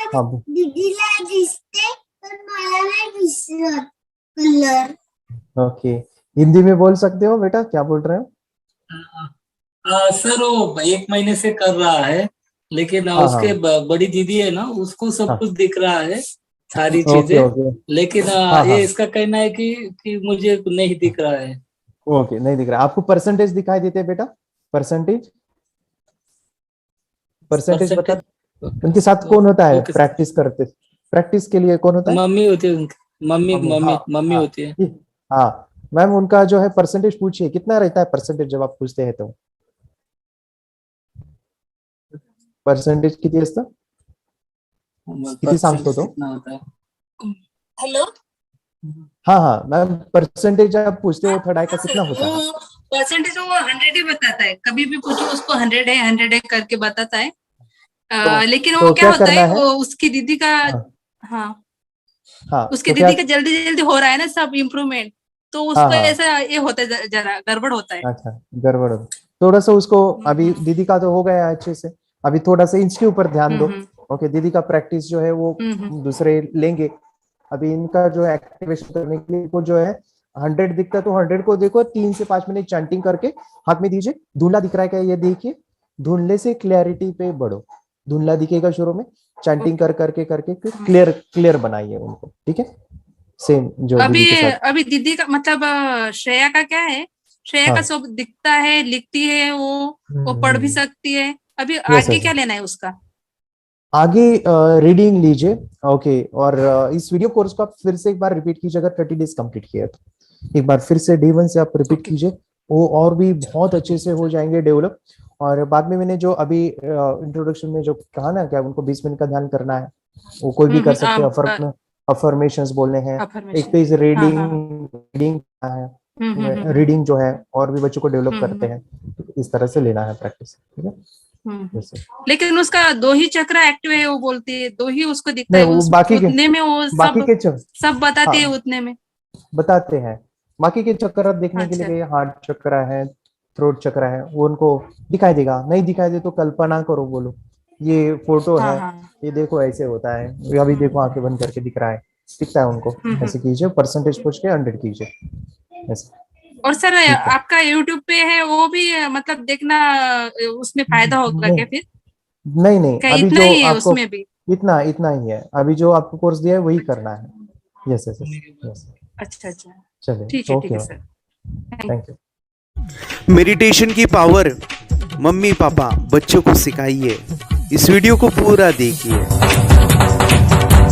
हाँ दीदीला दिसते पण मला नाही दिसत कलर। ओके, हिंदी में बोल सकते हो बेटा, क्या बोल रहे हो? सर वो 1 महीने से कर रहा है, लेकिन हाँ उसके हाँ बड़ी दीदी है ना, उसको सब हाँ। कुछ दिख रहा है, सारी ओके चीजें। ओके। लेकिन हाँ हाँ। ये इसका कहना है कि मुझे नहीं दिख रहा है। ओके, नहीं दिख रहा आपको? परसेंटेज दिखाई देते हैं बेटा? परसेंटेज परसेंटेज बता। परसेंटेज। उनके साथ कौन होता है ओके सर। प्रैक्टिस करते? प्रैक्टिस के लिए कौन होता है? मम्मी होती है उनकी, मम्मी मम्मी, हाँ मम्मी मम्मी हाँ। होती है। हाँ मैम, उनका जो है परसेंटेज पूछिए, कितना रहता है परसेंटेज जब आप पूछते हैं तो? पर्सेंटेज किती असतं? किती सांगतो परसेंटेज तो? कितना होता है? हेलो। हाँ हाँ मैम, परसेंटेज आप पूछते हो थर्ड आई का कितना होता है? परसेंटेज वो 100 ही बताता है, कभी भी पूछो उसको 100 है करके बताता है। लेकिन वो तो क्या क्या होता करना है, है? वो उसकी दीदी का। हाँ हाँ, हाँ, उसकी तो क्या? दीदी का जल्दी जल्दी हो रहा है ना सब इम्प्रूवमेंट, तो हाँ उसको हाँ, ऐसा ये होता है, जरा गड़बड़ होता है। अच्छा, गड़बड़ हो। थोड़ा सा उसको, अभी हम्म दीदी का तो हो गया अच्छे से, अभी थोड़ा सा इसके ऊपर ध्यान दो। हम्म ओके, दीदी का प्रैक्टिस जो है वो हम्म दूसरे लेंगे। अभी इनका जो है एक्टिवेशन करने के लिए, को जो है 100 दिखता है तो 100 को देखो, 3 से 5 मिनट चैंटिंग करके हाथ में दीजिए। धुंधला दिख रहा है क्या? ये देखिए, धुंधले से क्लैरिटी पे बढ़ो। धुंधला दिखेगा शुरू में, चैंटिंग कर करके करके क्लियर क्लियर बनाइए उनको, ठीक है? सेम जो अभी दीदी के साथ। अभी दीदी का मतलब श्रेया का क्या है, श्रेया का हाँ, सब दिखता है, लिखती है वो पढ़ भी सकती है। अभी यस आगे यस। क्या लेना है उसका? आगे रीडिंग लीजिए। ओके, और इस वीडियो कोर्स को आप फिर से एक बार रिपीट कीजिए, अगर 30 डेज कंप्लीट किया है तो एक बार फिर से D1 से आप रिपीट ओके। कीजिए, वो और भी बहुत अच्छे से हो जाएंगे डेवलप। और बाद में मैंने जो अभी इंट्रोडक्शन में जो कहा ना, क्या उनको 20 मिनट का ध्यान करना है, वो कोई भी कर सकते हैं। अफर्मेशंस बोलने हैं, एक अफर्मेशन। पेज हाँ हाँ हाँ। रीडिंग रीडिंग है, रीडिंग जो है और भी बच्चों को डेवलप करते हैं, तो इस तरह से लेना है प्रैक्टिस, ठीक है? जैसे लेकिन उसका 2 ही चक्र एक्टिव है, वो बोलती है 2 ही उसको दिखता नहीं, है, वो उस बाकी के, उतने में वो बाकी सब के सब बताती है हाँ उतने में। बताते हैं। बाकी के चक्र देखने के अच्छा। लिए हार्ट चक्र है, थ्रोट चक्र है, वो उनको दिखाई देगा। नहीं दिखाई दे तो कल्पना करो, बोलो ये फोटो हाँ है, हाँ। ये देखो ऐसे होता है, ये अभी देखो आंखें बंद करके दिख रहा है, दिखता है उनको। ऐसे कीजिए, परसेंटेज पूछ के 100 कीजिए ऐसे, और सर ठीक है? आपका यूट्यूब पे है, वो भी मतलब देखना, उसमें फायदा होगा नहीं क्या फिर? नहीं नहीं, क्या अभी इतना जो ही है आपको उसमें भी? इतना इतना ही है, अभी जो आपको कोर्स दिया है वही करना है। Yes yes yes yes. अच्छा अच्छा, चलिए, ठीक ओके, है सर। Thank you. मेडिटेशन की पावर मम्मी पापा बच्चों को सिखाइए। इस वीडियो को पूरा देखिए।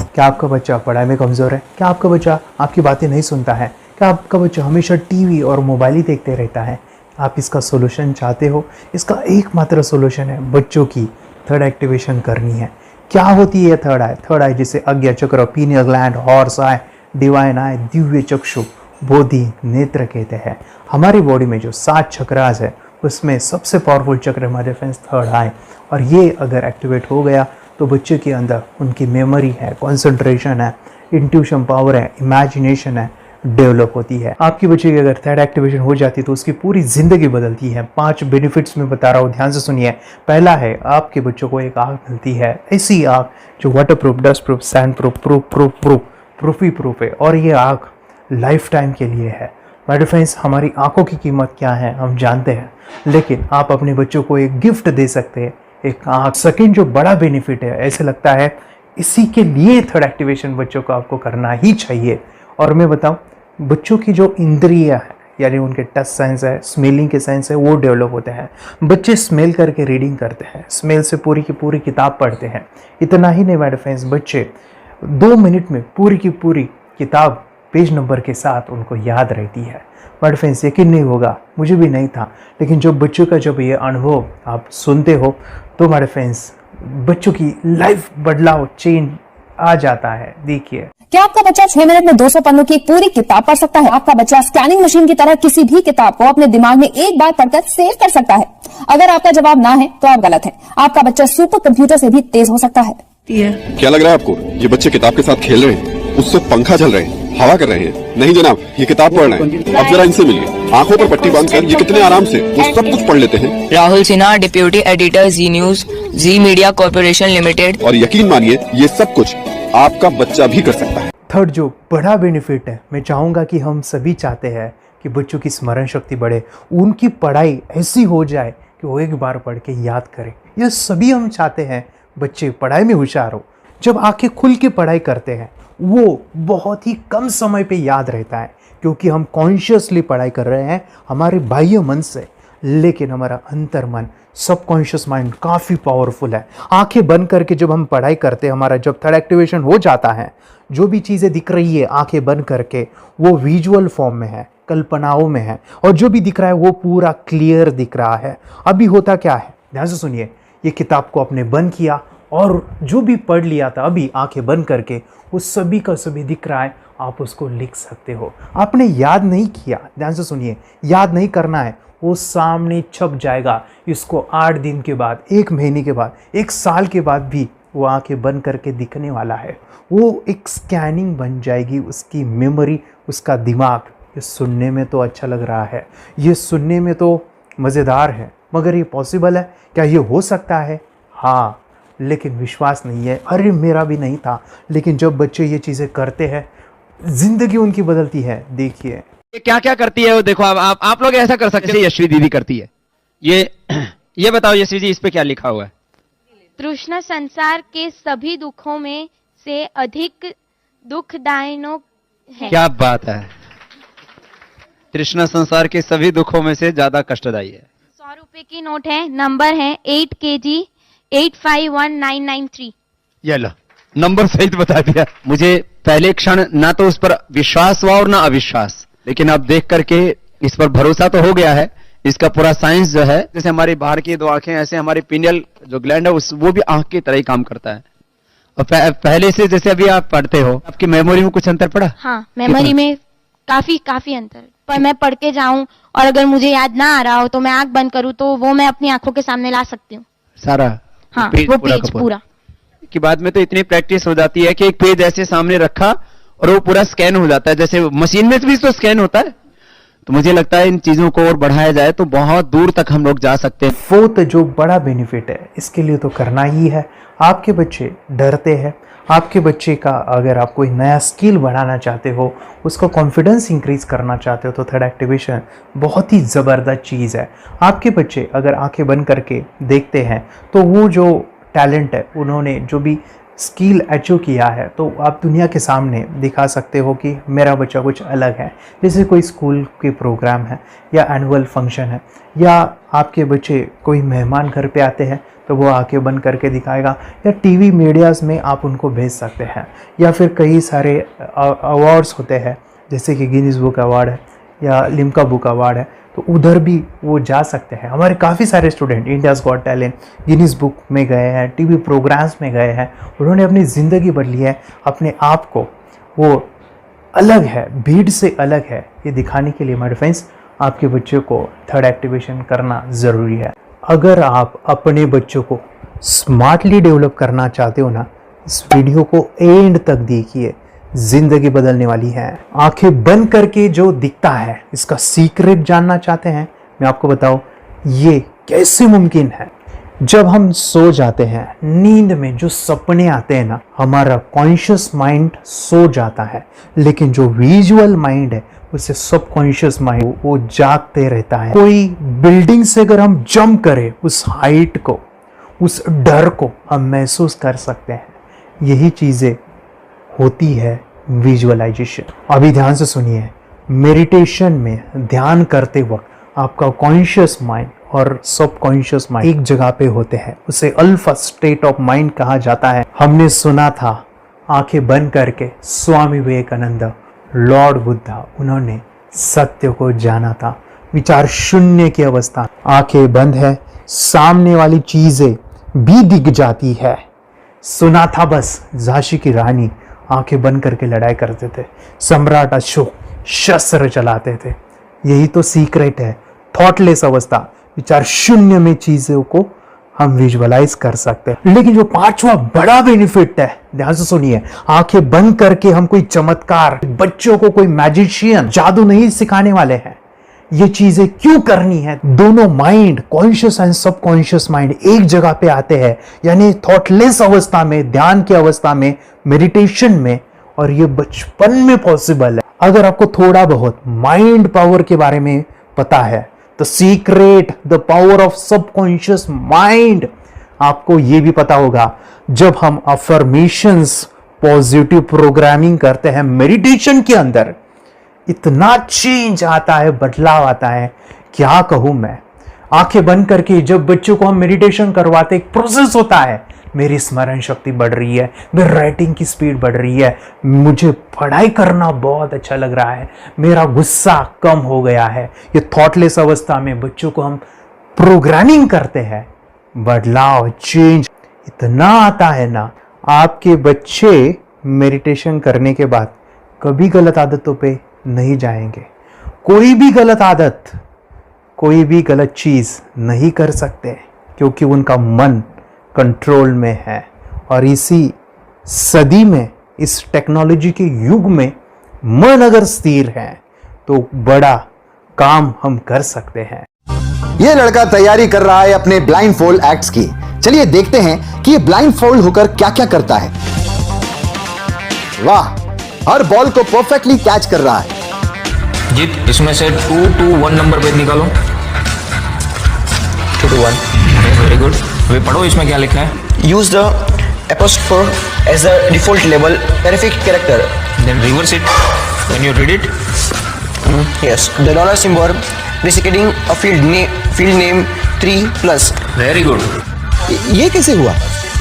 क्या आपका बच्चा पढ़ाई में कमज़ोर है? क्या आपका बच्चा आपकी बातें नहीं सुनता है? क्या आपका बच्चा हमेशा टीवी और मोबाइल ही देखते रहता है? आप इसका सोल्यूशन चाहते हो? इसका एकमात्र सोल्यूशन है बच्चों की थर्ड एक्टिवेशन करनी है। क्या होती है थर्ड आई? थर्ड आई जिसे आज्ञा चक्र, pineal gland, Horus eye, divine eye, दिव्य चक्षु, बोधि नेत्र कहते हैं। हमारी बॉडी में जो 7 चक्रास है, उसमें सबसे पावरफुल चक्र हमारे फ्रेंड्स थर्ड आई, और ये अगर एक्टिवेट हो गया तो बच्चे के अंदर उनकी मेमोरी है, कंसंट्रेशन है, इंट्यूशन पावर है, इमेजिनेशन है, डेवलप होती है। आपकी बच्चे की अगर थर्ड एक्टिवेशन हो जाती है तो उसकी पूरी जिंदगी बदलती है। 5 बेनिफिट्स में बता रहा हूँ, ध्यान से सुनिए। पहला है, आपके बच्चों को एक आँख मिलती है, ऐसी आँख जो water proof, dust proof, sand proof, proof ही प्रूफ है, और ये आँख लाइफ टाइम के लिए है। माय फ्रेंड्स, हमारी आंखों की कीमत क्या है हम जानते हैं, लेकिन आप अपने बच्चों को एक गिफ्ट दे सकते हैं, एक आँख। सेकंड जो बड़ा बेनिफिट है, ऐसे लगता है इसी के लिए थर्ड एक्टिवेशन बच्चों को आपको करना ही चाहिए। और मैं बताऊं, बच्चों की जो इंद्रियां है, यानी उनके टच सेंस है, स्मेलिंग के सेंस है, वो डेवलप होते हैं। बच्चे स्मेल करके रीडिंग करते हैं, स्मेल से पूरी की पूरी किताब पढ़ते हैं। इतना ही नहीं माय फ्रेंड्स, बच्चे 2 मिनट में पूरी की पूरी किताब पेज नंबर के साथ उनको याद रहती है। बट फ्रेंड्स, यकीन नहीं होगा, मुझे भी नहीं था, लेकिन जो बच्चों का जब ये अनुभव आप सुनते हो तो हमारे फ्रेंड्स बच्चों की लाइफ बदलाव, चेंज आ जाता है। देखिए, क्या आपका बच्चा 6 मिनट में 200 पन्नों की एक पूरी किताब पढ़ सकता है? आपका बच्चा स्कैनिंग मशीन की तरह किसी भी किताब को अपने दिमाग में एक बार पढ़कर सेव कर सकता है? अगर आपका जवाब ना है तो आप गलत हैं। आपका बच्चा सुपर कंप्यूटर से भी तेज हो सकता है। क्या लग रहा है आपको? ये बच्चे किताब के साथ खेल रहे हैं, उससे पंखा चल रहे हैं। हवा कर रहे हैं? नहीं जनाब, ये किताब पढ़ रहे हैं। अब जरा इनसे मिलिए। आंखों पर पट्टी बांधकर ये कितने आराम से वो सब कुछ पढ़ लेते हैं। राहुल सिन्हा, डिप्यूटी एडिटर, जी न्यूज, जी मीडिया कॉर्पोरेशन लिमिटेड। और यकीन मानिए ये सब कुछ आपका बच्चा भी कर सकता है। थर्ड जो बड़ा बेनिफिट है, मैं चाहूँगा कि हम सभी चाहते हैं कि बच्चों की स्मरण शक्ति बढ़े, उनकी पढ़ाई ऐसी हो जाए कि वो एक बार पढ़ के याद करें। यह सभी हम चाहते हैं बच्चे पढ़ाई में होशियार हो। जब आंखें खुल के पढ़ाई करते हैं वो बहुत ही कम समय पे याद रहता है, क्योंकि हम कॉन्शियसली पढ़ाई कर रहे हैं हमारे बाह्य मन से, लेकिन हमारा अंतर मन, सबकॉन्शियस माइंड काफ़ी पावरफुल है। आंखें बंद करके जब हम पढ़ाई करते हैं, हमारा जब थर्ड एक्टिवेशन हो जाता है, जो भी चीज़ें दिख रही है आंखें बंद करके वो विजुअल फॉर्म में है, कल्पनाओं में है, और जो भी दिख रहा है वो पूरा क्लियर दिख रहा है। अभी होता क्या है, ध्यान से सुनिए। ये किताब को आपने बंद किया और जो भी पढ़ लिया था अभी आंखें बंद करके वो सभी का सभी दिख रहा है, आप उसको लिख सकते हो। आपने याद नहीं किया, ध्यान से सुनिए, याद नहीं करना है, वो सामने छप जाएगा। इसको 8 दिन के बाद, 1 महीने के बाद, 1 साल के बाद भी वो आंखें बंद करके दिखने वाला है। वो एक स्कैनिंग बन जाएगी उसकी मेमोरी, उसका दिमाग। ये सुनने में तो अच्छा लग रहा है, ये सुनने में तो मज़ेदार है, मगर ये पॉसिबल है क्या? ये हो सकता है, हाँ, लेकिन विश्वास नहीं है। अरे मेरा भी नहीं था, लेकिन जब बच्चे ये चीज़ें करते हैं जिंदगी उनकी बदलती है। देखिए क्या क्या करती है वो, देखो आप लोग ऐसा कर सकते हैं, यशवी दीदी करती है। ये बताओ यशवी जी, इस पे क्या लिखा हुआ है? तृष्णा संसार के सभी दुखों में से अधिक दुखदायक है। क्या बात है, तृष्णा संसार के सभी दुखों में से ज्यादा कष्टदायी है। 100 रुपए की नोट है, नंबर है 8 kg 851993। ये लो, नंबर सहित बता दिया। मुझे पहले क्षण ना तो उस पर विश्वास हुआ और ना अविश्वास, लेकिन अब देख करके इस पर भरोसा तो हो गया है। इसका पूरा साइंस जो है, जैसे हमारी बाहर की 2 आंखें, ऐसे हमारी पिनियल जो ग्लैंड है वो भी आंख की तरह ही काम करता है। और पहले से जैसे अभी आप पढ़ते हो, आपकी मेमोरी में कुछ अंतर पड़ा? हाँ, मेमोरी में काफी अंतर। पर मैं पढ़ के जाऊं और अगर मुझे याद ना आ रहा हो तो मैं आंख बंद करूं तो वो मैं अपनी आंखों के सामने ला सकती हूँ सारा। हाँ, वो पेज पूरा की बाद में तो इतनी प्रैक्टिस हो जाती है कि एक पेज ऐसे सामने रखा और वो पूरा स्कैन हो जाता है, जैसे मशीन में भी तो स्कैन होता है। तो मुझे लगता है इन चीजों को और बढ़ाया जाए तो बहुत दूर तक हम लोग जा सकते हैं। फोर्थ जो बड़ा बेनिफिट है, इसके लिए तो करना ही है। आपके बच्चे डरते हैं, आपके बच्चे का अगर आप कोई नया स्किल बढ़ाना चाहते हो, उसका कॉन्फिडेंस इंक्रीज करना चाहते हो, तो थर्ड एक्टिवेशन बहुत ही ज़बरदस्त चीज़ है। आपके बच्चे अगर आंखें बंद करके देखते हैं तो वो जो टैलेंट है, उन्होंने जो भी स्किल अचीव किया है, तो आप दुनिया के सामने दिखा सकते हो कि मेरा बच्चा कुछ अलग है। जैसे कोई स्कूल के प्रोग्राम है या एनुअल फंक्शन है, या आपके बच्चे कोई मेहमान घर पे आते हैं तो वो आंखें बंद करके दिखाएगा, या टीवी मीडियाज़ में आप उनको भेज सकते हैं, या फिर कई सारे अवार्ड्स होते हैं जैसे कि गिनीज बुक अवार्ड है या लिम्का बुक अवार्ड है, तो उधर भी वो जा सकते हैं। हमारे काफ़ी सारे student India's got talent, Guinness book में गए हैं, टीवी प्रोग्राम्स में गए हैं, उन्होंने अपनी ज़िंदगी बदली है, अपने आप को वो अलग है, भीड़ से अलग है, ये दिखाने के लिए मेरे फ्रेंड्स आपके बच्चों को थर्ड एक्टिवेशन करना ज़रूरी है। अगर आप अपने बच्चों को स्मार्टली डेवलप करना चाहते हो ना, इस वीडियो को एंड तक देखिए, जिंदगी बदलने वाली है। आंखें बंद करके जो दिखता है, इसका सीक्रेट जानना चाहते हैं? मैं आपको बताऊं ये कैसे मुमकिन है। जब हम सो जाते हैं, नींद में जो सपने आते हैं ना, हमारा कॉन्शियस माइंड सो जाता है, लेकिन जो विजुअल माइंड है, उसे सबकॉन्शियस माइंड वो जागते रहता है। कोई बिल्डिंग से अगर हम जंप करें, उस हाइट को, उस डर को हम महसूस कर सकते हैं। यही चीज़ें होती है विजुअलाइजेशन। अभी ध्यान से सुनिए, मेडिटेशन में ध्यान करते वक्त आपका कॉन्शियस माइंड और सबकॉन्शियस माइंड एक जगह पे होते हैं, उसे अल्फा स्टेट ऑफ माइंड कहा जाता है। हमने सुना था आंखें बंद करके स्वामी विवेकानंद, लॉर्ड बुद्धा, उन्होंने सत्य को जाना था। विचार शून्य की अवस्था, आंखें बंद है, सामने वाली चीजें भी दिख जाती है। सुना था बस, झांसी की रानी आंखें बंद करके लड़ाई करते थे, सम्राट अशोक शस्त्र चलाते थे। यही तो सीक्रेट है, थॉटलेस अवस्था, विचार शून्य में चीजों को हम विजुअलाइज कर सकते हैं। लेकिन जो पांचवा बड़ा बेनिफिट है, ध्यान से सुनिए, आंखें बंद करके हम कोई चमत्कार, बच्चों को कोई मैजिशियन जादू नहीं सिखाने वाले हैं। ये चीजें क्यों करनी है? दोनों mind, conscious and subconscious mind एक जगह पे आते हैं, यानी थॉटलेस अवस्था में, ध्यान की अवस्था में, मेडिटेशन में, और ये बचपन में पॉसिबल है। अगर आपको थोड़ा बहुत माइंड पावर के बारे में पता है, the secret, the power of subconscious mind, आपको ये भी पता होगा जब हम अफर्मेशंस, पॉजिटिव प्रोग्रामिंग करते हैं मेडिटेशन के अंदर, इतना चेंज आता है, बदलाव आता है, क्या कहूं मैं। आंखें बंद करके जब बच्चों को हम मेडिटेशन करवाते, एक प्रोसेस होता है, मेरी स्मरण शक्ति बढ़ रही है, मेरी राइटिंग की स्पीड बढ़ रही है, मुझे पढ़ाई करना बहुत अच्छा लग रहा है, मेरा गुस्सा कम हो गया है। ये थॉटलेस अवस्था में बच्चों को हम प्रोग्रामिंग करते हैं, बदलाव, चेंज इतना आता है ना। आपके बच्चे मेडिटेशन करने के बाद कभी गलत आदतों पे नहीं जाएंगे। कोई भी गलत आदत, कोई भी गलत चीज नहीं कर सकते, क्योंकि उनका मन कंट्रोल में है। और इसी सदी में, इस टेक्नोलॉजी के युग में, मन अगर स्थिर है तो बड़ा काम हम कर सकते हैं। ये लड़का तैयारी कर रहा है अपने ब्लाइंड फोल्ड एक्ट्स की। चलिए देखते हैं कि ये ब्लाइंड फोल्ड होकर क्या क्या करता है। वाह, हर बॉल को परफेक्टली कैच कर रहा है। जीत, इसमें से 2 to 1 नंबर पे निकालो। 2 to 1, वेरी गुड। वे पढ़ो, इसमें क्या लिखा है? Use the apostrophe as the default label perfect character. Then reverse it when you read it. Yes, the dollar symbol designating a field name 3+. Very good. ये कैसे हुआ?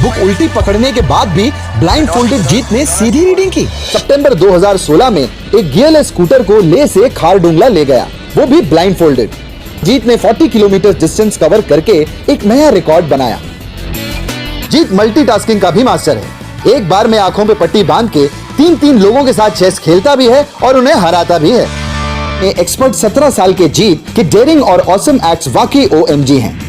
बुक उल्टी पकड़ने के बाद भी ब्लाइंड फोल्डेड जीत ने सीधी रीडिंग की। सितंबर 2016 में एक गियरलेस स्कूटर को ले से खारडुंगला ले गया, वो भी ब्लाइंड फोल्डेड। जीत ने 40 किलोमीटर डिस्टेंस कवर करके एक नया रिकॉर्ड बनाया। जीत मल्टीटास्किंग का भी मास्टर है। एक बार में आंखों पे पट्टी बांध के 3-3 लोगों के साथ चेस खेलता भी है और उन्हें हराता भी है। एक्सपर्ट 17 साल के जीत के डेयरिंग और ऑसम एक्ट्स वाकई OMG हैं।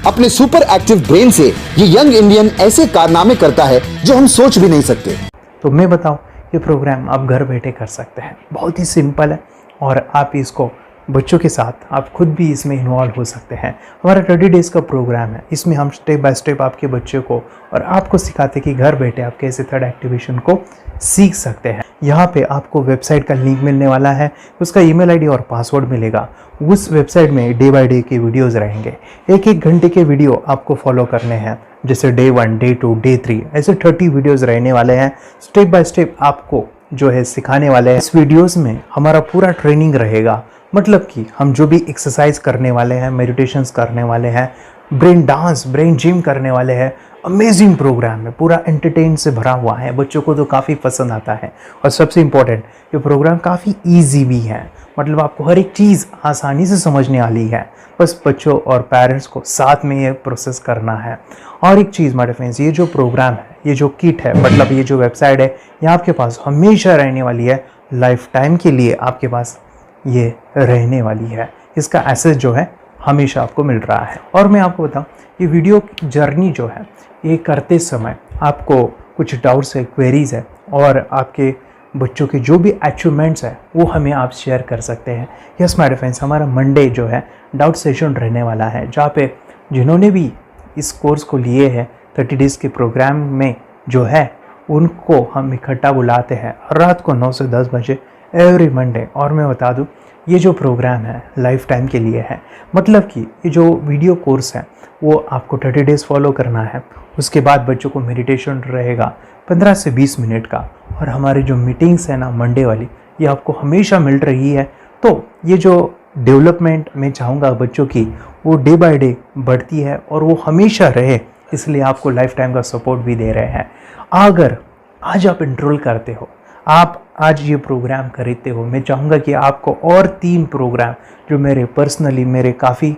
अपने सुपर एक्टिव ब्रेन से ये यंग इंडियन ऐसे कारनामे करता है जो हम सोच भी नहीं सकते। तो मैं बताऊं, ये प्रोग्राम आप घर बैठे कर सकते हैं, बहुत ही सिंपल है, और आप इसको बच्चों के साथ आप खुद भी इसमें इन्वॉल्व हो सकते हैं। हमारा 30 डेज़ का प्रोग्राम है, इसमें हम स्टेप बाय स्टेप आपके बच्चे को और आपको सिखाते कि घर बैठे आप कैसे थर्ड एक्टिवेशन को सीख सकते हैं। यहाँ पे आपको वेबसाइट का लिंक मिलने वाला है, उसका ईमेल आईडी और पासवर्ड मिलेगा। उस वेबसाइट में डे बाय डे के वीडियोज़ रहेंगे, 1-1 घंटे के वीडियो आपको फॉलो करने हैं, जैसे डे 1, डे 2, डे 3, ऐसे 30 वीडियोज़ रहने वाले हैं। स्टेप बाय स्टेप आपको जो है सिखाने वाले हैं। इस वीडियोज़ में हमारा पूरा ट्रेनिंग रहेगा, मतलब कि हम जो भी एक्सरसाइज करने वाले हैं, मेडिटेशंस करने वाले हैं, ब्रेन डांस, ब्रेन जिम करने वाले हैं। अमेजिंग प्रोग्राम है, पूरा एंटरटेन से भरा हुआ है, बच्चों को तो काफ़ी पसंद आता है। और सबसे इम्पोर्टेंट, ये प्रोग्राम काफ़ी ईजी भी है, मतलब आपको हर एक चीज़ आसानी से समझने वाली है। बस बच्चों और पेरेंट्स को साथ में ये प्रोसेस करना है। और एक चीज़ माय फ्रेंड्स, ये जो प्रोग्राम है, ये जो किट है, मतलब ये जो वेबसाइट है, ये आपके पास हमेशा रहने वाली है, लाइफ टाइम के लिए आपके पास ये रहने वाली है। इसका एक्सेस जो है हमेशा आपको मिल रहा है। और मैं आपको बताऊं, ये वीडियो जर्नी जो है, ये करते समय आपको कुछ डाउट्स है, क्वेरीज है, और आपके बच्चों के जो भी अचीवमेंट्स है वो हमें आप शेयर कर सकते हैं। यस माय फ्रेंड्स, हमारा मंडे जो है डाउट सेशन रहने वाला है, जहाँ पे जिन्होंने भी इस कोर्स को लिए हैं 30 डेज़ के प्रोग्राम में जो है, उनको हम इकट्ठा बुलाते हैं रात को 9 से 10 बजे एवरी मंडे। और मैं बता दूं, ये जो प्रोग्राम है लाइफ टाइम के लिए है, मतलब कि ये जो वीडियो कोर्स है वो आपको 30 डेज़ फॉलो करना है। उसके बाद बच्चों को मेडिटेशन रहेगा 15 से 20 मिनट का, और हमारी जो मीटिंग्स है ना मंडे वाली, ये आपको हमेशा मिल रही है। तो ये जो डेवलपमेंट मैं चाहूँगा बच्चों की, वो डे बाय डे बढ़ती है और वो हमेशा रहे, इसलिए आपको लाइफ टाइम का सपोर्ट भी दे रहे हैं। अगर आज आप एनरोल करते हो, आप आज ये प्रोग्राम खरीदते हो, मैं चाहूँगा कि आपको और 3 प्रोग्राम जो मेरे काफ़ी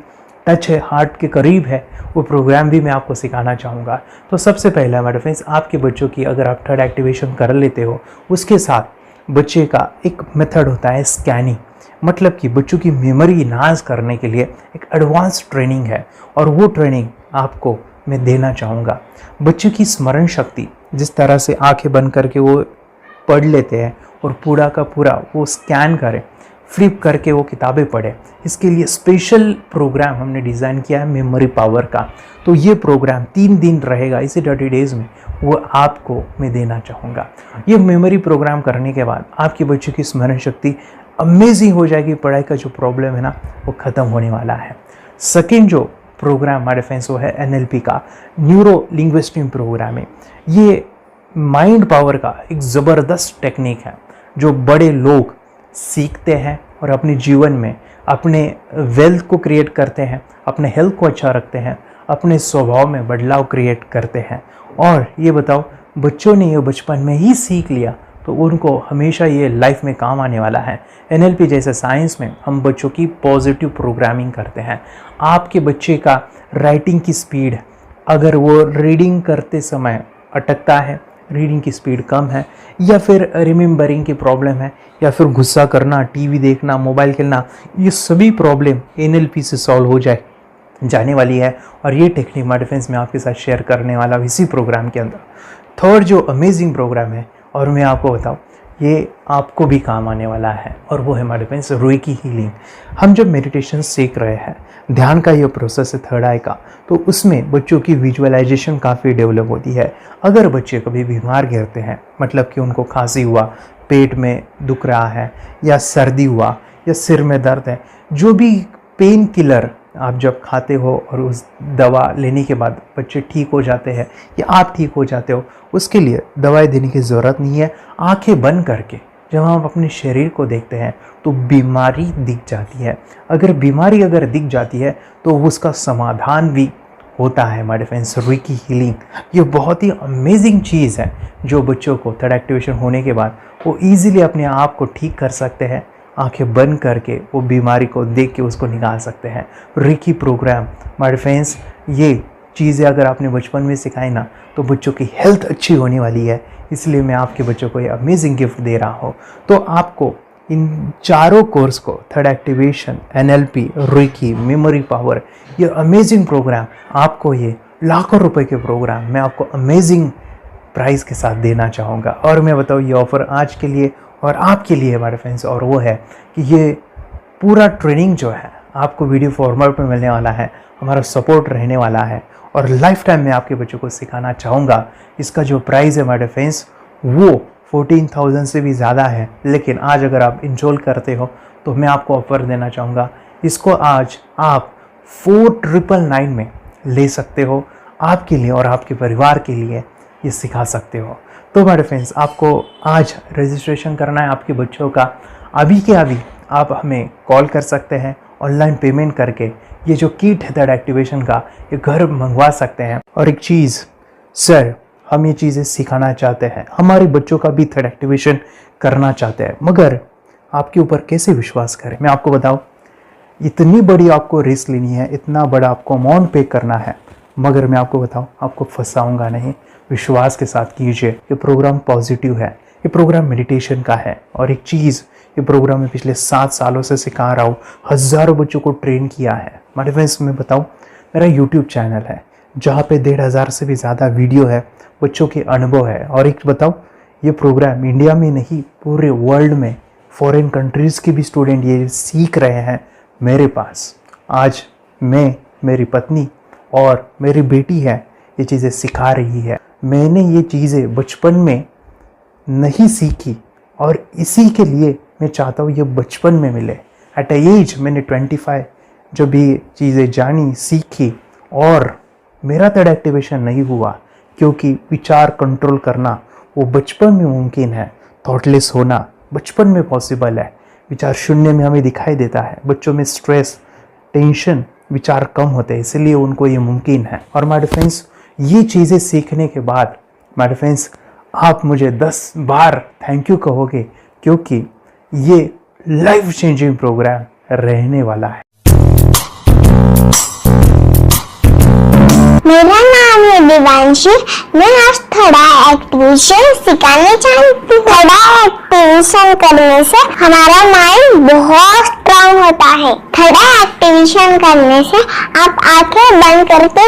टच है, हार्ट के करीब है, वो प्रोग्राम भी मैं आपको सिखाना चाहूँगा। तो सबसे पहला मेरे फ्रेंड्स, आपके बच्चों की अगर आप थर्ड एक्टिवेशन कर लेते हो, उसके साथ बच्चे का एक मेथड होता है स्कैनिंग, मतलब कि बच्चों की मेमोरी इन्हांस करने के लिए एक एडवांस ट्रेनिंग है, और वो ट्रेनिंग आपको मैं देना चाहूँगा। बच्चों की स्मरण शक्ति, जिस तरह से आंखें बंद करके वो पढ़ लेते हैं और पूरा का पूरा वो स्कैन करें, फ्लिप करके वो किताबें पढ़े, इसके लिए स्पेशल प्रोग्राम हमने डिज़ाइन किया है मेमोरी पावर का। तो ये प्रोग्राम 3 दिन रहेगा, इसी 30 डेज़ में वो आपको मैं देना चाहूँगा। ये मेमोरी प्रोग्राम करने के बाद आपके बच्चों की स्मरण शक्ति अमेजिंग हो जाएगी। पढ़ाई का जो प्रॉब्लम है ना वो ख़त्म होने वाला है। सेकेंड जो प्रोग्राम हमारे फ्रेंड्स वो है NLP का, न्यूरो लिंग्विस्टिक प्रोग्राम है। ये माइंड पावर का एक ज़बरदस्त टेक्निक है जो बड़े लोग सीखते हैं और अपने जीवन में अपने वेल्थ को क्रिएट करते हैं, अपने हेल्थ को अच्छा रखते हैं, अपने स्वभाव में बदलाव क्रिएट करते हैं। और ये बताओ, बच्चों ने ये बचपन में ही सीख लिया तो उनको हमेशा ये लाइफ में काम आने वाला है। NLP जैसे साइंस में हम बच्चों की पॉजिटिव प्रोग्रामिंग करते हैं। आपके बच्चे का राइटिंग की स्पीड, अगर वो रीडिंग करते समय अटकता है, रीडिंग की स्पीड कम है, या फिर रिमेंबरिंग की प्रॉब्लम है, या फिर गुस्सा करना, टीवी देखना, मोबाइल खेलना, ये सभी प्रॉब्लम NLP से सॉल्व हो जाने वाली है। और ये टेक्निक हमारे फ्रेंड्स में आपके साथ शेयर करने वाला इसी प्रोग्राम के अंदर। थर्ड जो अमेजिंग प्रोग्राम है, और मैं आपको बताऊँ ये आपको भी काम आने वाला है, और वो है हमारे फ्रेंड्स रेकी हीलिंग। हम जब मेडिटेशन सीख रहे हैं, ध्यान का ये प्रोसेस है थर्ड आई का, तो उसमें बच्चों की विजुअलाइजेशन काफ़ी डेवलप होती है। अगर बच्चे कभी बीमार गिरते हैं, मतलब कि उनको खांसी हुआ, पेट में दुख रहा है, या सर्दी हुआ, या सिर में दर्द है, जो भी पेन किलर आप जब खाते हो और उस दवा लेने के बाद बच्चे ठीक हो जाते हैं या आप ठीक हो जाते हो, उसके लिए दवाई देने की ज़रूरत नहीं है। आंखें बंद करके जब हम अपने शरीर को देखते हैं तो बीमारी दिख जाती है। अगर बीमारी दिख जाती है तो उसका समाधान भी होता है। हमारे फ्रेंड्स, रेकी हीलिंग ये बहुत ही अमेजिंग चीज़ है जो बच्चों को थर्ड एक्टिवेशन होने के बाद वो ईज़िली अपने आप को ठीक कर सकते हैं। आंखें बंद करके वो बीमारी को देख के उसको निकाल सकते हैं। रेकी प्रोग्राम हमारे फ्रेंड्स, ये चीज़ें अगर आपने बचपन में सिखाई ना तो बच्चों की हेल्थ अच्छी होने वाली है। इसलिए मैं आपके बच्चों को ये अमेजिंग गिफ्ट दे रहा हूँ। तो आपको इन चारों कोर्स को, third activation, NLP, reiki, memory power, ये अमेजिंग प्रोग्राम, आपको ये लाखों रुपए के प्रोग्राम मैं आपको अमेजिंग प्राइस के साथ देना चाहूँगा। और मैं बताऊँ ये ऑफ़र आज के लिए और आपके लिए हमारे फ्रेंड्स, और वो है कि ये पूरा ट्रेनिंग जो है आपको वीडियो फॉर्मेट में मिलने वाला है, हमारा सपोर्ट रहने वाला है, और लाइफ टाइम में आपके बच्चों को सिखाना चाहूँगा। इसका जो प्राइस है हमारे फ्रेंड्स वो 14,000 से भी ज़्यादा है, लेकिन आज अगर आप इंस्टॉल करते हो तो मैं आपको ऑफ़र देना चाहूँगा। इसको आज आप 4,999 में ले सकते हो। आपके लिए और आपके परिवार के लिए ये सिखा सकते हो। तो हमारे फ्रेंड्स, आपको आज रजिस्ट्रेशन करना है आपके बच्चों का। अभी के अभी आप हमें कॉल कर सकते हैं, ऑनलाइन पेमेंट करके ये जो किट है थर्ड एक्टिवेशन का, ये घर मंगवा सकते हैं। और एक चीज़ सर, हम ये चीज़ें सिखाना चाहते हैं, हमारे बच्चों का भी थर्ड एक्टिवेशन करना चाहते हैं, मगर आपके ऊपर कैसे विश्वास करें? मैं आपको बताऊं, इतनी बड़ी आपको रिस्क लेनी है, इतना बड़ा आपको अमाउंट पे करना है, मगर मैं आपको बताऊं, आपको फंसाऊंगा नहीं। विश्वास के साथ कीजिए। ये प्रोग्राम पॉजिटिव है, ये प्रोग्राम मेडिटेशन का है। और एक चीज़, ये प्रोग्राम मैं पिछले 7 सालों से सिखा रहा हूँ, हज़ारों बच्चों को ट्रेन किया है। हमारे फ्रेंड्स, मैं बताऊँ, मेरा यूट्यूब चैनल है जहाँ पे 1,500 से भी ज़्यादा वीडियो है, बच्चों के अनुभव है। और एक बताऊँ, ये प्रोग्राम इंडिया में नहीं, पूरे वर्ल्ड में फॉरेन कंट्रीज़ के भी स्टूडेंट ये सीख रहे हैं मेरे पास। आज मैं, मेरी पत्नी और मेरी बेटी है, ये चीज़ें सिखा रही है। मैंने ये चीज़ें बचपन में नहीं सीखी और इसी के लिए मैं चाहता हूँ ये बचपन में मिले। एट एज मैंने 25 जब ये चीज़ें जानी, सीखी, और मेरा थर्ड एक्टिवेशन नहीं हुआ, क्योंकि विचार कंट्रोल करना वो बचपन में मुमकिन है। थॉटलेस होना बचपन में पॉसिबल है। विचार शून्य में हमें दिखाई देता है। बच्चों में स्ट्रेस, टेंशन, विचार कम होते हैं, इसलिए उनको ये मुमकिन है। और माय फ्रेंड्स, ये चीज़ें सीखने के बाद माय फ्रेंड्स, आप मुझे 10 बार थैंक यू कहोगे, क्योंकि ये लाइफ चेंजिंग प्रोग्राम रहने वाला है। मेरा नाम है दिवांशी। मैं आज थोड़ा एक्टिवेशन सिखाने चाहती हूँ। थोड़ा एक्टिवेशन करने से हमारा माइंड बहुत स्ट्रांग होता है। थोड़ा एक्टिवेशन करने से आप आंखें बंद करके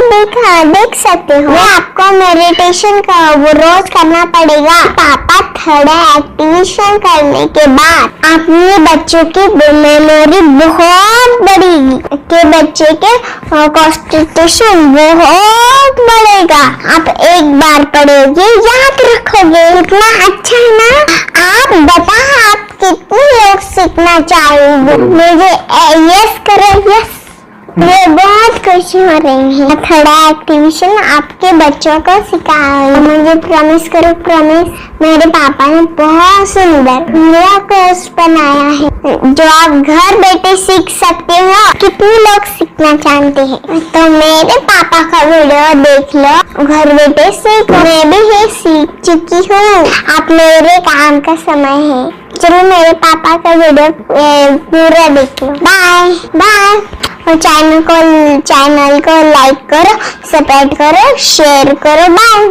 देख सकते हो। मैं आपको मेडिटेशन का वो रोज करना पड़ेगा। पापा थोड़ा एक्टिवेशन करने के बाद अपने बच्चों की मेमोरी बहुत बढ़ेगी, के बच्चे के कॉन्सेंट्रेशन बहुत बढ़ेगा। आप एक बार पढ़ोगे याद रखोगे, इतना अच्छा है ना। आप बताओ आप कितने लोग सीखना चाहोगे? मुझे यस करो, यस। मुझे बहुत खुशी हो रही है। थोड़ा एक्टिवेशन आपके बच्चों को सिखाओ। मुझे प्रॉमिस करो, प्रॉमिस। मेरे पापा ने बहुत सुंदर मेरा कोर्स बनाया है जो आप घर बैठे सीख सकते हो। कितने लोग सीखना चाहते हैं तो मेरे पापा का वीडियो देख लो, घर बैठे सीख। मैं भी ये सीख चुकी हूँ। आप मेरे काम का समय है। चलो मेरे पापा का वीडियो पूरा देख लो। Bye bye. और चैनल को लाइक करो, सब्सक्राइब करो, शेयर करो। बाय।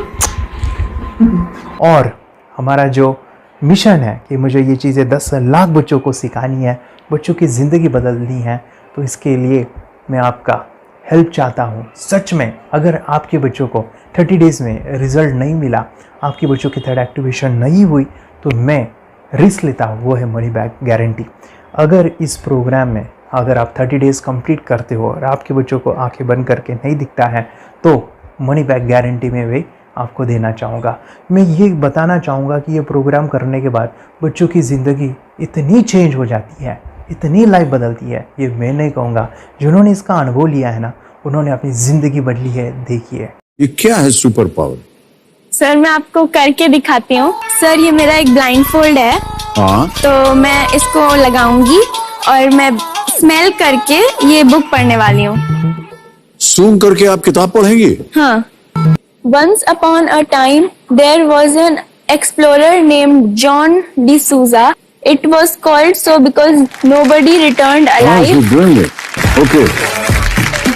और हमारा जो मिशन है कि मुझे ये चीज़ें 10 लाख बच्चों को सिखानी है, बच्चों की ज़िंदगी बदलनी है, तो इसके लिए मैं आपका हेल्प चाहता हूँ। सच में अगर आपके बच्चों को 30 डेज़ में रिज़ल्ट नहीं मिला, आपके बच्चों की थर्ड एक्टिवेशन नहीं हुई, तो मैं रिस्क लेता हूँ, वो है मनी बैक गारंटी। अगर इस प्रोग्राम में अगर आप 30 डेज़ कंप्लीट करते हो और आपके बच्चों को आंखें बंद करके नहीं दिखता है, तो मनी बैक गारंटी में भी आपको देना चाहूँगा। मैं ये बताना चाहूँगा कि ये प्रोग्राम करने के बाद बच्चों की ज़िंदगी इतनी चेंज हो जाती है, इतनी लाइफ बदलती है, ये मैं नहीं कहूँगा। जिन्होंने इसका अनुभव लिया है ना, उन्होंने अपनी ज़िंदगी बदली है। देखिए ये क्या है सुपर पावर? सर मैं आपको करके दिखाती हूँ। सर ये मेरा एक ब्लाइंड फोल्ड है। हाँ, तो मैं इसको लगाऊंगी और मैं स्मेल करके ये बुक पढ़ने वाली हूँ। सूंघ करके आप किताब पढ़ेंगी? हाँ। Once upon a time, there was an explorer named John D'Souza. It was called so because nobody returned alive. Okay,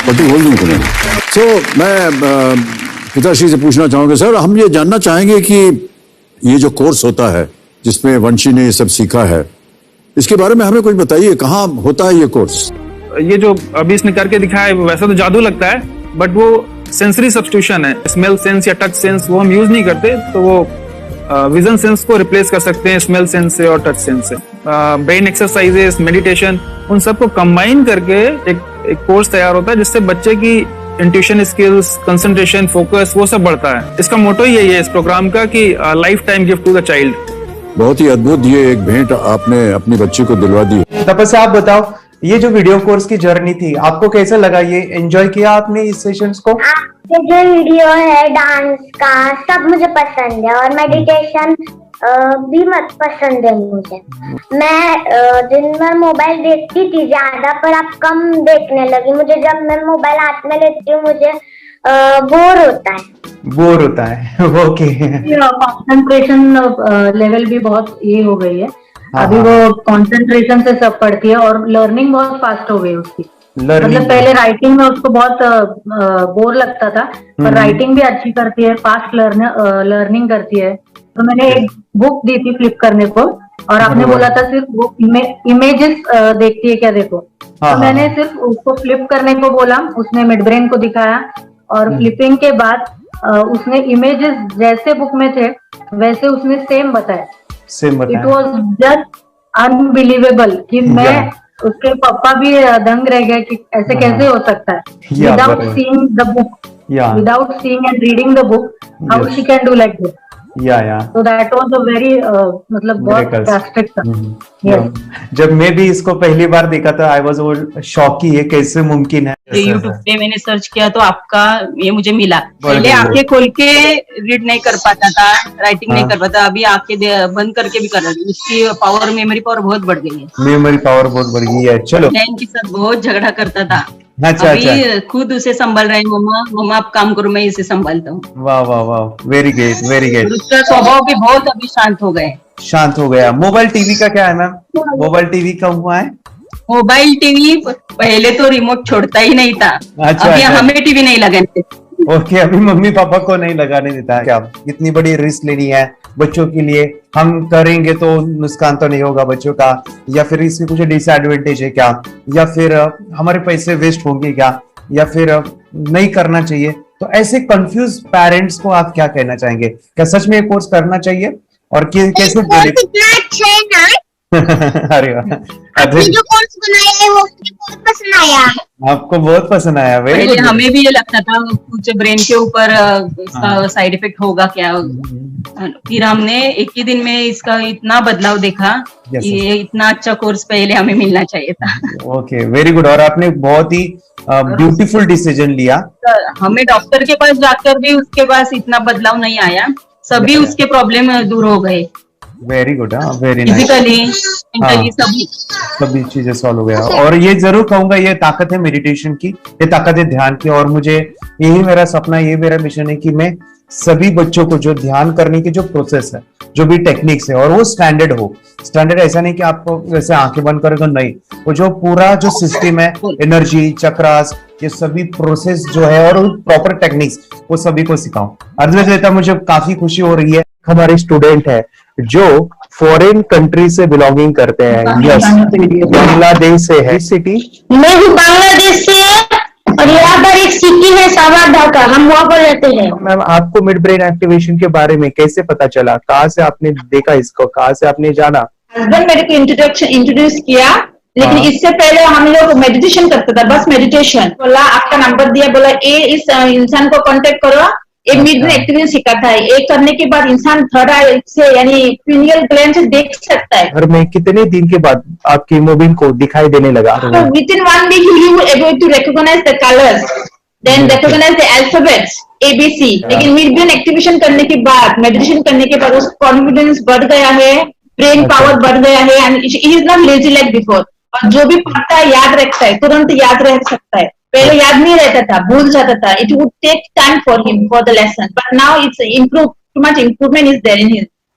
पट्टी खोल दूं तुम्हें। So मैं पिताश्री से पूछना चाहूंगा, सर हम ये जानना चाहेंगे कि ये जो कोर्स होता है जिसमें वंशी ने ये सब सीखा है, इसके बारे में हमें कुछ बताइए। कहाँ होता है ये कोर्स? ये जो अभी इसने करके दिखाया है वैसा तो जादू लगता है, बट वो सेंसरी सब्स्टिट्यूशन है। स्मेल सेंस या टच सेंस वो हम यूज नहीं करते, तो वो विजन सेंस को रिप्लेस कर सकते हैं स्मेल सेंस से और टच सेंस से। ब्रेन एक्सरसाइजेस, मेडिटेशन, उन सबको कंबाइन करके एक कोर्स तैयार होता है जिससे बच्चे की इंट्यूशन स्किल्स, कंसंट्रेशन, फोकस वो सब बढ़ता है। इसका मोटो ही यही है इस प्रोग्राम का कि life time gift to the child. बहुत ही अद्भुत ये एक भेंट आपने अपनी बच्ची को दिलवा दी। तपस्या आप बताओ, ये जो वीडियो कोर्स की जर्नी थी आपको कैसा लगा? ये एंजॉय किया आपने इस सेशंस को? आपके जो वीडियो है डांस का सब मुझे पसंद है और मेडिटेशन भी मत पसंद है मुझे। मैं दिन भर मोबाइल देखती थी ज्यादा, पर अब कम देखने लगी। मुझे जब मैं मोबाइल हाथ में लेती हूँ मुझे बोर होता है। ओके। कंसंट्रेशन लेवल भी बहुत ये हो गई है। अभी वो कंसंट्रेशन से सब पढ़ती है और लर्निंग बहुत फास्ट हो गई उसकी। मतलब पहले राइटिंग में उसको बहुत बोर लगता था, पर राइटिंग भी अच्छी करती है, फास्ट लर्निंग करती है। तो मैंने एक बुक दी थी फ्लिप करने को और आपने बोला था सिर्फ वो इमेजेस देखती है क्या, देखो। तो मैंने सिर्फ उसको फ्लिप करने को बोला, उसने मिड ब्रेन को दिखाया और फ्लिपिंग के बाद उसने इमेजेस जैसे बुक में थे वैसे उसने सेम बताया। इट वॉज जस्ट अनबिलीवेबल कि मैं उसके पापा भी दंग रह गए कि ऐसे कैसे हो सकता है। Without seeing the book, without seeing and reading the book, how she can do like this. So that was a very मतलब बहुत ड्रास्टिक था। जब मैं भी इसको पहली बार देखा था आई वाज शॉक कि ये कैसे मुमकिन है। यूट्यूब पे मैंने सर्च किया तो आपका ये मुझे मिला। पहले आंखें खोल के रीड नहीं कर पाता था, राइटिंग नहीं कर पाता, अभी आंखें बंद करके भी कर रहा है। उसकी पावर, मेमोरी पावर बहुत बढ़ गई है। मेमोरी पावर बहुत बढ़ गई है। चलो, बहन के साथ बहुत झगड़ा करता था। अच्छा, अभी खुद उसे संभाल रहे हैं। मम्मा आप काम करो, मैं इसे संभालता हूँ। वाह वाह वाह, वेरी ग्रेट वेरी ग्रेट। उसका स्वभाव भी बहुत अभी शांत हो गया। मोबाइल टीवी का क्या है मैम? मोबाइल टीवी कब हुआ है? मोबाइल टीवी पहले तो रिमोट छोड़ता ही नहीं था। अभी हमें टीवी नहीं लगाने ओके, अभी मम्मी पापा को नहीं लगाने देता है क्या? इतनी बड़ी रिस्क लेनी है बच्चों के लिए, हम करेंगे तो नुकसान तो नहीं होगा बच्चों का, या फिर इसकी कुछ डिसएडवांटेज है क्या, या फिर हमारे पैसे वेस्ट होंगे क्या, या फिर नहीं करना चाहिए? तो ऐसे कंफ्यूज पेरेंट्स को आप क्या कहना चाहेंगे? क्या सच में ये कोर्स करना चाहिए और कैसे? कितना अच्छा है ना। अरे वाह, आपने जो कोर्स बनाया है वो मुझे बहुत पसंद आया। आपको बहुत पसंद आया? वेरी पहले गुड। हमें भी ये लगता था कुछ ब्रेन के ऊपर इसका साइड इफेक्ट होगा क्या, फिर हमने एक ही दिन में इसका इतना बदलाव देखा Yes, कि ये इतना अच्छा कोर्स पहले हमें मिलना चाहिए था। Okay, very good. और आपने बहुत ही ब्यूटीफुल डिसीजन लिया। हमें डॉक्टर के पास जाकर भी उसके पास इतना बदलाव नहीं आया, सभी उसके प्रॉब्लम दूर हो गए, very good, very nice. Physically mentally सभी चीजें सॉल्व हो गया। और ये जरूर कहूंगा, ये ताकत है मेडिटेशन की, ये ताकत है ध्यान की। और मुझे यही मेरा सपना, ये मेरा मिशन है कि मैं सभी बच्चों को जो ध्यान करने की जो प्रोसेस है, जो भी टेक्निक्स है, और वो स्टैंडर्ड हो। स्टैंडर्ड ऐसा नहीं कि आपको वैसे आंखें बंद करें तो नहीं, वो जो पूरा जो सिस्टम है, एनर्जी चक्रास, ये सभी प्रोसेस जो है और प्रॉपर टेक्निक्स, वो सभी को सिखाऊं। अर्जुन, मुझे काफी खुशी हो रही है। हमारे स्टूडेंट है जो फॉरेन कंट्री से बिलोंगिंग करते हैं। यस, बांग्लादेश से है। सिटी मैं भी बांग्लादेश से और यहाँ पर एक सिटी है सावर ढाका, हम वहाँ पर रहते हैं। मैम, आपको मिड ब्रेन एक्टिवेशन के बारे में कैसे पता चला? कहाँ से आपने देखा इसको, कहाँ से आपने जाना? हस्बैंड मेरे को इंट्रोड्यूस किया, लेकिन इससे पहले हम लोग मेडिटेशन करते थे, बस मेडिटेशन। बोला आपका नंबर दिया, बोला ये इस इंसान को कांटेक्ट करो, ये मिड ब्रेन एक्टिवेशन सिखाता है। ये करने के बाद इंसान थर्ड आई से यानी पिनियल ग्लैंड से देख सकता है। घर में कितने दिन के बाद आपकी हीमोग्लोबिन को दिखाई देने लगा? Within 1 week you able to recognise the colours, then recognise the alphabets ABC। लेकिन मिड ब्रेन एक्टिवेशन करने के बाद, मेडिटेशन करने के बाद उसका कॉन्फिडेंस बढ़ गया है, ब्रेन पावर बढ़ गया है, and he is not lazy like before. और जो भी पढ़ता है याद रखता है, तुरंत याद रह सकता है। पहले याद नहीं रहता था, भूल जाता था। It would take time for him for the lesson, but now it's improve, too much improvement is there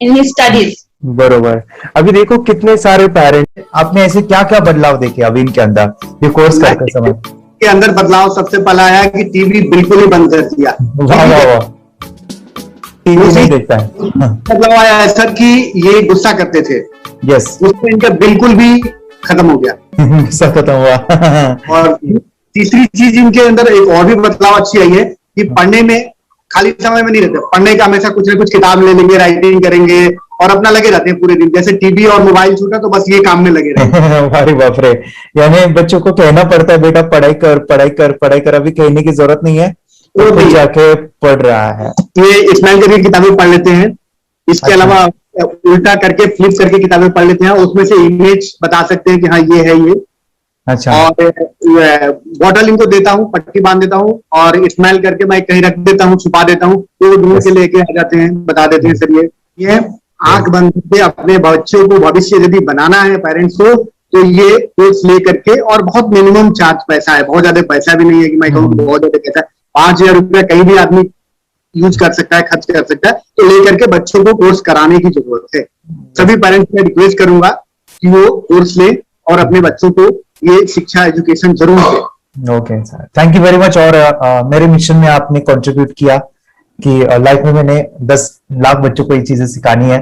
in his studies. बरोबर। अभी देखो कितने सारे पेरेंट्स, आपने ऐसे क्या क्या बदलाव देखे अभी इनके अंदर ये कोर्स करते समय? के अंदर बदलाव सबसे पहला आया कि टीवी बिल्कुल ही बंद कर दिया। वाह वाह वाह, टीवी नहीं देखता है। बदलाव आया है सर कि ये गुस्सा करते थे। यस, उसमें इनका बिल्कुल भी खत्म हो गया। गुस्सा खत्म हुआ। और तीसरी चीज इनके अंदर एक और भी बदलाव अच्छी आई है कि पढ़ने में खाली समय में नहीं रहते, पढ़ने का हमेशा कुछ ना कुछ किताब ले लेंगे, राइटिंग करेंगे और अपना लगे रहते हैं पूरे दिन। जैसे टीवी और मोबाइल छूटा तो बस ये काम में लगे रहते हैं। अरे बाप रे, यानी बच्चों को कहना पड़ता है बेटा पढ़ाई कर पढ़ाई कर पढ़ाई कर, अभी कहने की जरूरत नहीं है, वो भी जाके पढ़ रहा है। ये स्माइल करके किताबें पढ़ लेते हैं। इसके अलावा उल्टा करके, फ्लिप करके किताबें पढ़ लेते हैं, उसमें से इमेज बता सकते हैं कि हाँ ये है ये। अच्छा। और बॉटल इनको देता हूँ, पट्टी बांध देता हूँ और स्माइल करके मैं कहीं रख देता हूँ, छुपा देता हूँ, तो ढूंढ के लेके आ जाते हैं, बता देते हैं सर ये आंख बंद करके अपने बच्चों को भविष्य यदि बनाना है पेरेंट्स को, तो ये कोर्स ले करके, और बहुत मिनिमम चार्ज पैसा है, बहुत ज्यादा पैसा भी नहीं है कि मैं कहूँ बहुत ज्यादा पैसा है। 5,000 रुपया कहीं भी आदमी यूज कर सकता है, खर्च कर सकता है, तो लेकर के बच्चों को कोर्स कराने की जरूरत है। सभी पेरेंट्स में रिक्वेस्ट करूंगा कि वो कोर्स ले और अपने बच्चों को ये शिक्षा एजुकेशन जरूर दे। Okay sir, thank you very much. और मेरे मिशन में आपने कंट्रीब्यूट किया कि लाइफ में मैंने 10 लाख बच्चों को ये चीजें सिखानी है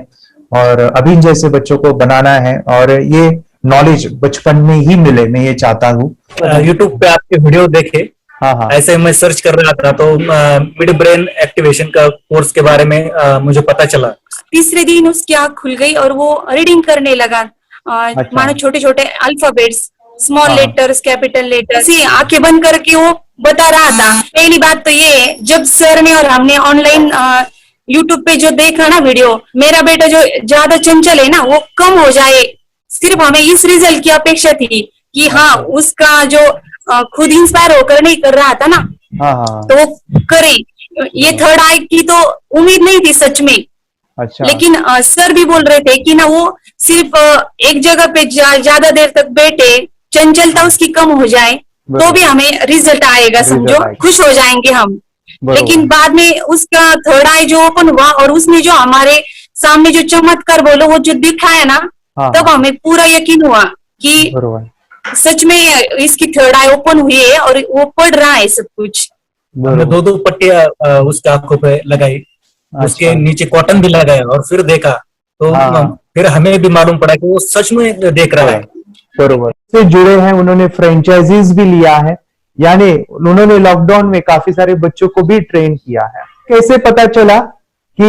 और अभी जैसे बच्चों को बनाना है, और ये नॉलेज बचपन में ही मिले, मैं ये चाहता हूँ। यूट्यूब पे आपके वीडियो देखे, हाँ, ऐसे मैं सर्च कर रहा था तो मिड ब्रेन एक्टिवेशन का कोर्स के बारे में मुझे पता चला। तीसरे दिन उसकी आंख खुल गई और वो रीडिंग करने लगा। मानो छोटे छोटे alphabets, small letters, capital letters, आंखें बंद करके वो बता रहा था। पहली बात तो ये, जब सर ने और हमने ऑनलाइन यूट्यूब पे जो देखा ना वीडियो, मेरा बेटा जो ज्यादा चंचल है ना वो कम हो जाए, सिर्फ हमें इस रिजल्ट की अपेक्षा थी कि हाँ उसका जो खुद इंस्पायर होकर नहीं कर रहा था ना, तो वो करे। ये थर्ड आई की तो उम्मीद नहीं थी सच में। अच्छा। लेकिन सर भी बोल रहे थे कि ना वो सिर्फ एक जगह पे ज्यादा देर तक बैठे, चंचलता उसकी कम हो जाए तो भी हमें रिजल्ट आएगा, समझो खुश हो जाएंगे हम। लेकिन बाद में उसका थर्ड आई जो ओपन हुआ और उसने जो हमारे सामने जो चमत्कार बोलो वो जो दिखाया ना, तब हमें पूरा यकीन हुआ कि सच में इसकी थर्ड आई ओपन हुई है और वो पढ़ रहा है सब कुछ। हमने 2-2 पट्टियां उसके आंखों पे लगाई, उसके नीचे कॉटन भी लगाया और फिर देखा तो फिर हमें भी मालूम पड़ा कि वो सच में देख रहा है। बरोबर से जुड़े हैं, उन्होंने फ्रेंचाइजीज भी लिया है, यानी उन्होंने लॉकडाउन में काफी सारे बच्चों को भी ट्रेन किया है। कैसे पता चला कि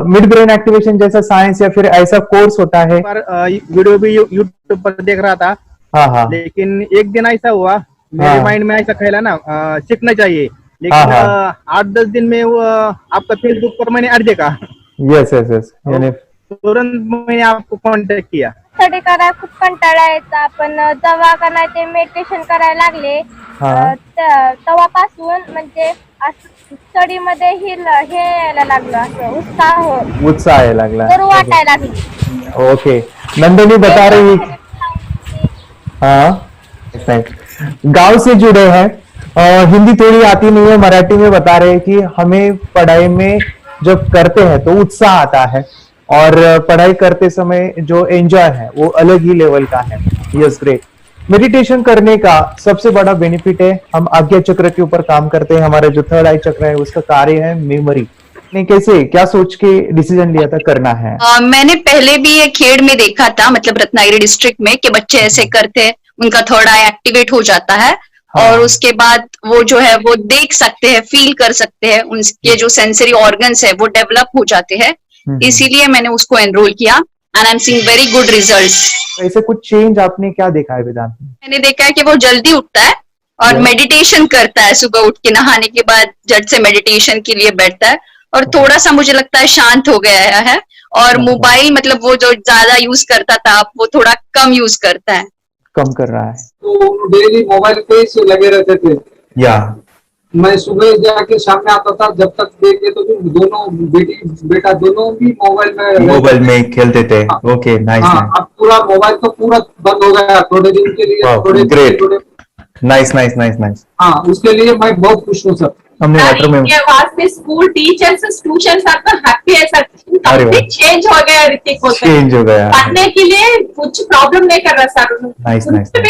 मिड ब्रेन एक्टिवेशन जैसा साइंस या फिर ऐसा कोर्स होता है? वीडियो भी यूट्यूब पर देख रहा था। हाँ। लेकिन एक दिन ऐसा हुआ मेरे माइंड में ऐसा ख्याल ना सीखना चाहिए, लेकिन 8-10 दिन में वो आपका फेसबुक पर मैंने ऐड देखा। यस यानी तुरंत मैंने आपको कॉन्टॅक्ट किया। स्टडी करायला खूप कंटाळा यायचा, पण जेव्हा का नाही ते मेडिटेशन करायला लागले तेव्हापासून म्हणजे स्टडी मध्ये हे यायला लागलं, असं उत्साह यायला लागला, जरूर वाटायला लागली। ओके, नंदिनी बता रही गांव से जुड़े हैं, हिंदी थोड़ी आती नहीं है, मराठी में बता रहे हैं कि हमें पढ़ाई में जब करते हैं तो उत्साह आता है और पढ़ाई करते समय जो एंजॉय है वो अलग ही लेवल का है। Yes great. मेडिटेशन करने का सबसे बड़ा बेनिफिट है, हम आज्ञा चक्र के ऊपर काम करते हैं, हमारा जो थर्ड आई चक्र है उसका कार्य है मेमोरी। ने कैसे क्या सोच के डिसीजन लिया था करना है? मैंने पहले भी ये खेड़ में देखा था, मतलब रत्नागिरी डिस्ट्रिक्ट में, कि बच्चे ऐसे करते हैं, उनका थर्ड आई एक्टिवेट हो जाता है और उसके बाद वो जो है वो देख सकते हैं, फील कर सकते हैं, उनके जो सेंसरी ऑर्गन्स है वो डेवलप हो जाते हैं। इसीलिए मैंने उसको एनरोल किया and I am seeing very good results. ऐसे कुछ चेंज आपने क्या देखा है वेदांत में? मैंने देखा है कि वो जल्दी उठता है और मेडिटेशन करता है, सुबह उठ के नहाने के बाद झट से मेडिटेशन के लिए बैठता है और थोड़ा सा मुझे लगता है शांत हो गया है और मोबाइल मतलब वो जो ज्यादा यूज करता था वो थोड़ा कम यूज करता है, कम कर रहा है। तो डेली मोबाइल पे ही लगे रहते थे या मैं सुबह जाके शाम में आता था, जब तक देखे तो दोनों बेटा दोनों भी मोबाइल में खेलते थे। Okay nice. अब पूरा मोबाइल तो पूरा बंद हो गया थोड़े दिन के लिए। थोड़े नाइस। हाँ, उसके लिए मैं बहुत खुश हूँ सर। हमने वाटर में वास्ते स्कूल टीचर्स ट्यूशन सबका हैप्पी है सर, कंप्लीट चेंज हो गया ऋतिक को, चेंज हो गया, पढ़ने के लिए कुछ प्रॉब्लम नहीं कर रहा सर। नाइस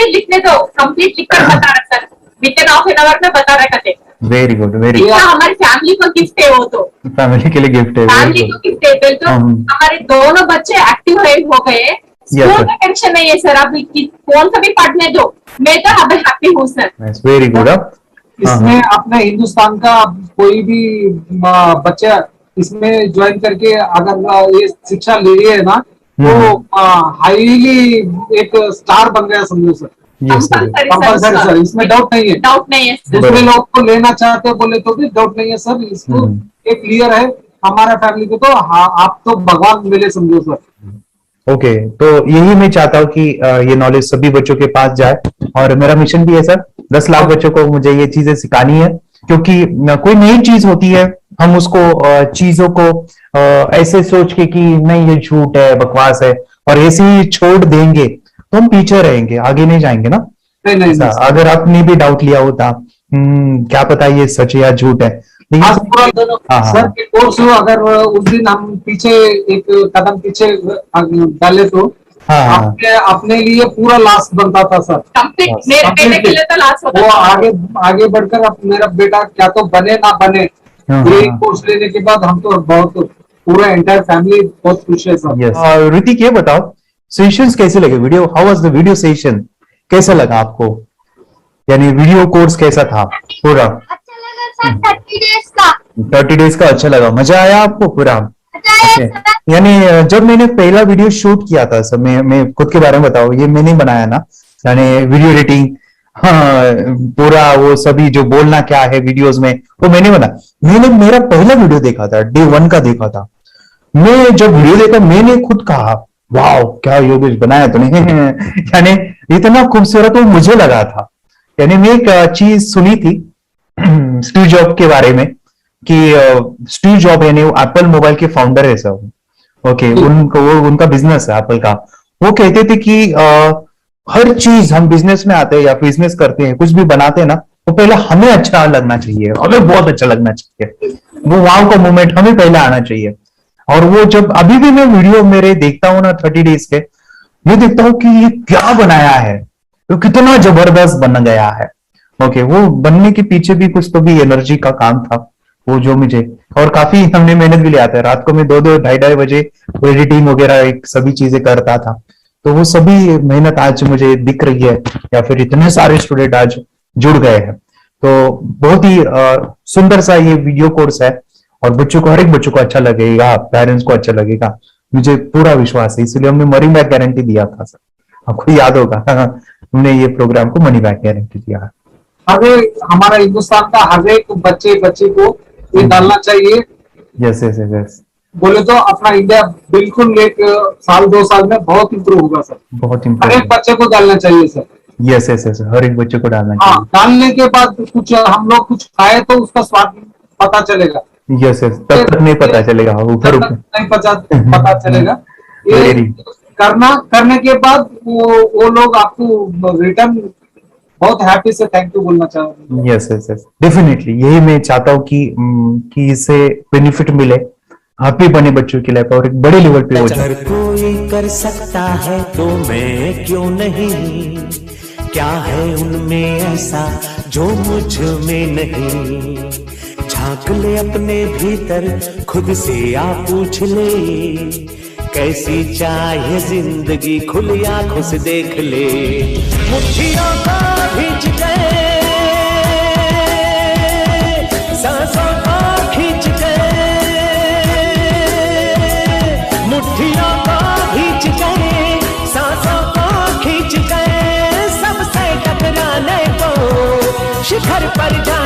लिखने दो, कंप्लीट लिखकर बता रहा sir, within half an hour में बता रहा करते। Very good very good. हमारी फैमिली को गिफ्ट है, वो तो फैमिली के लिए गिफ्ट है, फैमिली को गिफ्ट है। तो हमारे दोनों बच्चे एक्टिव हो गए, स्कूल का टेंशन नहीं है सर, अभी कौन सा भी पढ़ने दो, मैं तो अभी हैप्पी हूँ सर। Very good. इसमें अपने हिंदुस्तान का कोई भी बच्चा इसमें ज्वाइन करके अगर ये शिक्षा ले रही है ना तो हाईली एक स्टार बन गया समझो सर। कंपल्सरी सर, इसमें डाउट नहीं है। दूसरे लोग को लेना चाहते बोले तो भी डाउट नहीं है सर, इसको एक क्लियर है हमारा फैमिली को, तो आप तो भगवान मिले समझो सर। ओके, तो यही मैं चाहता हूँ कि ये नॉलेज सभी बच्चों के पास जाए और मेरा मिशन भी है सर, 10 लाख बच्चों को मुझे ये चीजें सिखानी है, क्योंकि कोई नई चीज होती है हम उसको चीजों को ऐसे सोच के कि नहीं ये झूठ है, बकवास है और ऐसे ही छोड़ देंगे तो हम पीछे रहेंगे, आगे नहीं जाएंगे ना। नहीं। अगर आपने भी डाउट लिया होता क्या पता ये सच है या झूठ है, सर के कोर्स हो, अगर उस दिन हम पीछे एक कदम पीछे डाले तो अपने लिए पूरा लास्ट बनता था सर। मेरे बेटे के लिए तो लास्ट होता वो आगे बढ़कर अब मेरा बेटा क्या तो बने ना बने, ये कोर्स लेने के बाद हम तो बहुत पूरा एंटायर फैमिली बहुत खुश है सर। ऋतिक ये बताओ सेशंस कैसे लगे, video how was the video session, कैसा लगा आपको, यानी वीडियो कोर्स कैसा था पूरा? अच्छा लगा सर, 30 डेज का अच्छा लगा, मजा आया आपको पूरा? यानी जब मैंने पहला वीडियो शूट किया था सर, मैं खुद के बारे में बताऊं, ये मैंने बनाया ना, यानी वीडियो एडिटिंग, पूरा वो सभी जो बोलना क्या है वीडियोस में वो मैंने बना। मैंने मेरा पहला वीडियो देखा था, डे 1 का देखा था, मैं जब वीडियो देखा मैंने खुद कहा वाह क्या योगेश बनाया तूने यानी इतना खूबसूरत वो मुझे लगा था। यानी मैं एक चीज सुनी थी स्टीव जॉब के बारे में कि स्टीव जॉब यानी एप्पल मोबाइल के फाउंडर है सब, ओके, उनका बिजनेस है एप्पल का। वो कहते थे कि हर चीज हम बिजनेस में आते हैं या बिजनेस करते हैं, कुछ भी बनाते हैं ना, तो पहले हमें अच्छा लगना चाहिए, हमें बहुत अच्छा लगना चाहिए, वो वाव का मोमेंट हमें पहले आना चाहिए। और वो जब अभी भी मैं वीडियो मेरे देखता हूँ ना 30 डेज के, मैं देखता हूँ कि ये क्या बनाया है, तो कितना जबरदस्त बन गया है। ओके, वो बनने के पीछे भी कुछ तो भी एनर्जी का काम था वो, जो मुझे, और काफी हमने मेहनत भी लिया था। रात को मैं 2-2 ढाई बजे एडिटिंग वगैरह एक सभी चीजें करता था। तो वो सभी मेहनत आज मुझे दिख रही है, या फिर इतने सारे स्टूडेंट आज जुड़ गए हैं। तो बहुत ही सुंदर सा ये वीडियो कोर्स है, और बच्चों को, हर एक बच्चों को अच्छा लगेगा, पेरेंट्स को अच्छा लगेगा, मुझे पूरा विश्वास है। इसलिए हमने मनी बैक गारंटी दिया था सर, आपको याद होगा हमने ये प्रोग्राम को मनी बैक गारंटी दिया है। हमारा हिंदुस्तान का हर एक बच्चे को ये डालना चाहिए। यस यस यस, बोले तो अपना इंडिया बिल्कुल एक साल 2 साल में बहुत इम्प्रूव होगा सर। बहुत हर इम्पोर्टेंट, एक बच्चे को डालना चाहिए सर। यस यस यस, हर एक बच्चे को डालना हाँ, चाहिए। डालने के बाद कुछ हम लोग कुछ खाए तो उसका स्वाद पता चलेगा। यस यस, तब तक नहीं पता चलेगा, ऊपर ऊपर नहीं पता चलेगा। ये करने के बाद वो लोग आपको रिटर्न बहुत हैप्पी से थैंक यू बोलना चाहूंगा। यस यस यस, डेफिनेटली यही मैं चाहता हूँ कि इससे बेनिफिट मिले, हैप्पी बने बच्चों की लाइफ, और एक बड़े लेवल पे हो जाए। अगर कोई कर सकता है तो मैं क्यों नहीं, क्या है उनमें ऐसा जो मुझ में नहीं। झांक ले अपने भीतर, खुद से आप पूछ ले, कैसी चाहे जिंदगी, खुली आंखों से देख ले। मुट्ठियों को खींच के, सांसों को खींच के, मुट्ठियों को खींच के, सांसों को खींच के, सबसे टकराने को शिखर पर जाने